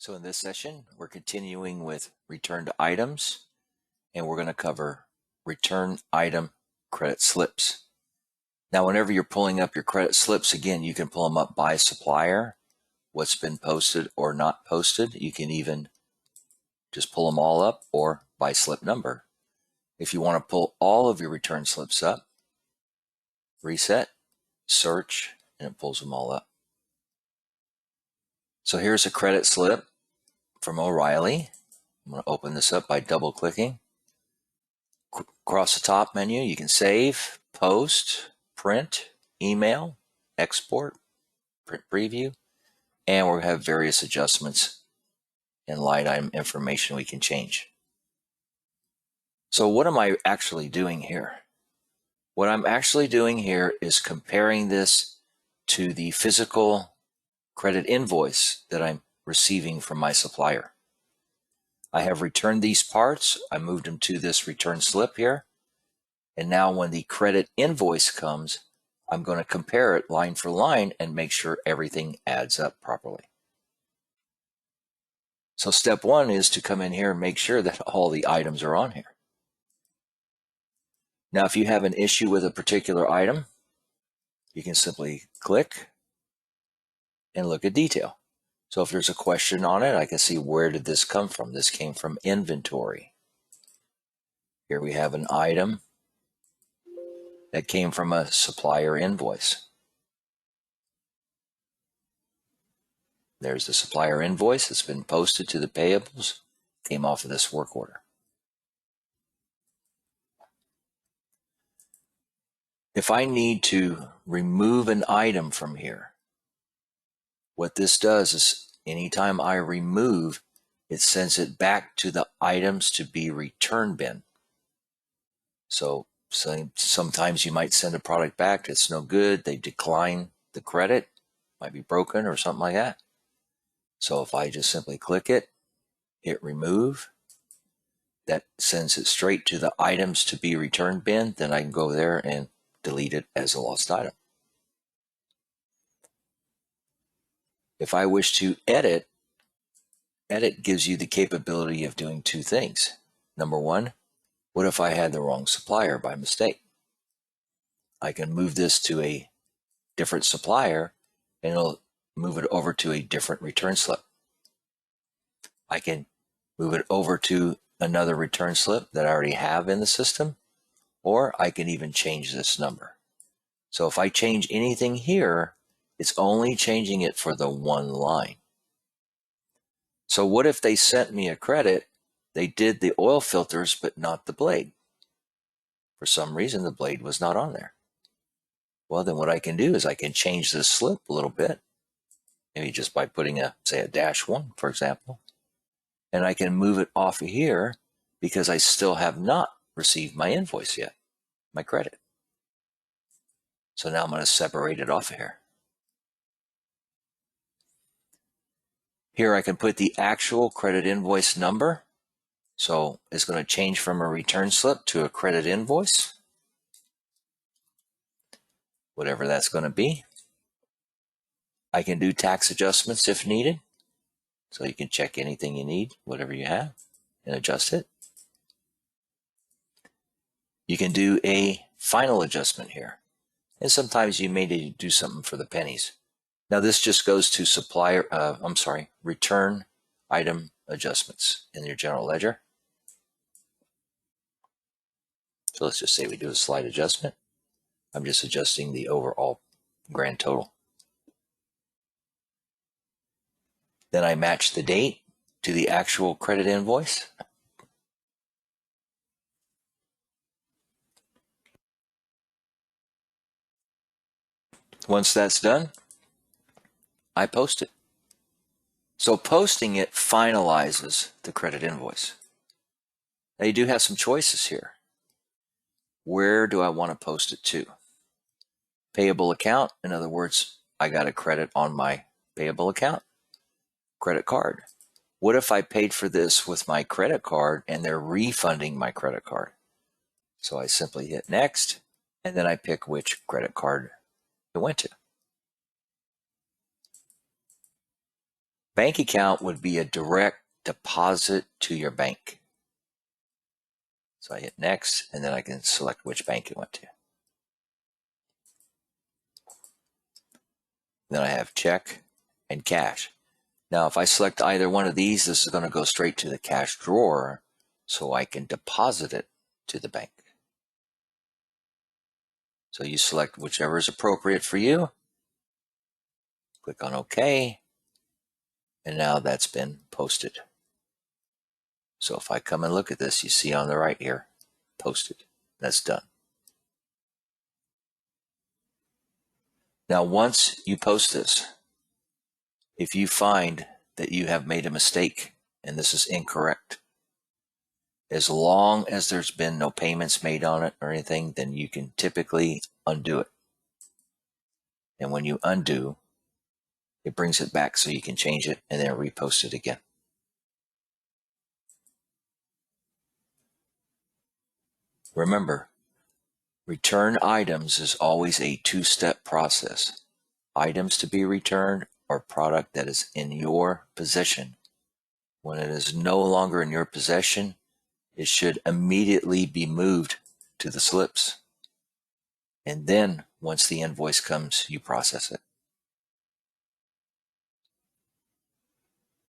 So in this session, we're continuing with returned items, and we're going to cover return item credit slips. Now, whenever you're pulling up your credit slips, again, you can pull them up by supplier, what's been posted or not posted. You can even just pull them all up or by slip number. If you want to pull all of your return slips up, reset, search, and it pulls them all up. So here's a credit slip from O'Reilly. I'm going to open this up by double clicking. Across the top menu, you can save, post, print, email, export, print preview, and we'll have various adjustments and line item information we can change. So what am I actually doing here? What I'm actually doing here is comparing this to the physical credit invoice that I'm receiving from my supplier. I have returned these parts. I moved them to this return slip here. And now when the credit invoice comes, I'm going to compare it line for line and make sure everything adds up properly. So step one is to come in here and make sure that all the items are on here. Now, if you have an issue with a particular item, you can simply click and look at detail. So if there's a question on it, I can see where did this come from. This came from inventory. Here we have an item that came from a supplier invoice. There's the supplier invoice that's been posted to the payables, came off of this work order. If I need to remove an item from here, what this does is anytime I remove, it sends it back to the items to be return bin. So sometimes you might send a product back, it's no good, they decline the credit, might be broken or something like that. So if I just simply click it, hit remove, that sends it straight to the items to be returned bin, then I can go there and delete it as a lost item. If I wish to edit gives you the capability of doing two things. Number one, what if I had the wrong supplier by mistake? I can move this to a different supplier and it'll move it over to a different return slip. I can move it over to another return slip that I already have in the system, or I can even change this number. So if I change anything here, it's only changing it for the one line. So what if they sent me a credit, they did the oil filters but not the blade? For some reason the blade was not on there. Well, then what I can do is I can change this slip a little bit, maybe just by putting say a -1, for example, and I can move it off of here because I still have not received my invoice yet, my credit. So now I'm going to separate it off of here. Here I can put the actual credit invoice number. So it's going to change from a return slip to a credit invoice, whatever that's going to be. I can do tax adjustments if needed. So you can check anything you need, whatever you have, and adjust it. You can do a final adjustment here. And sometimes you may need to do something for the pennies. Now this just goes to return item adjustments in your general ledger. So let's just say we do a slight adjustment. I'm just adjusting the overall grand total. Then I match the date to the actual credit invoice. Once that's done, I post it. So posting it finalizes the credit invoice. Now you do have some choices here. Where do I want to post it to? Payable account, in other words, I got a credit on my payable account. Credit card. What if I paid for this with my credit card and they're refunding my credit card? So I simply hit next, and then I pick which credit card it went to. Bank account would be a direct deposit to your bank. So I hit next, and then I can select which bank it went to. Then I have check and cash. Now, if I select either one of these, this is going to go straight to the cash drawer, so I can deposit it to the bank. So you select whichever is appropriate for you. Click on OK. And now that's been posted. So if I come and look at this, you see on the right here, posted. That's done. Now, once you post this, if you find that you have made a mistake and this is incorrect, as long as there's been no payments made on it or anything, then you can typically undo it. And when you undo, it brings it back so you can change it and then repost it again. Remember, return items is always a two-step process. Items to be returned or product that is in your possession. When it is no longer in your possession, it should immediately be moved to the slips. And then once the invoice comes, you process it.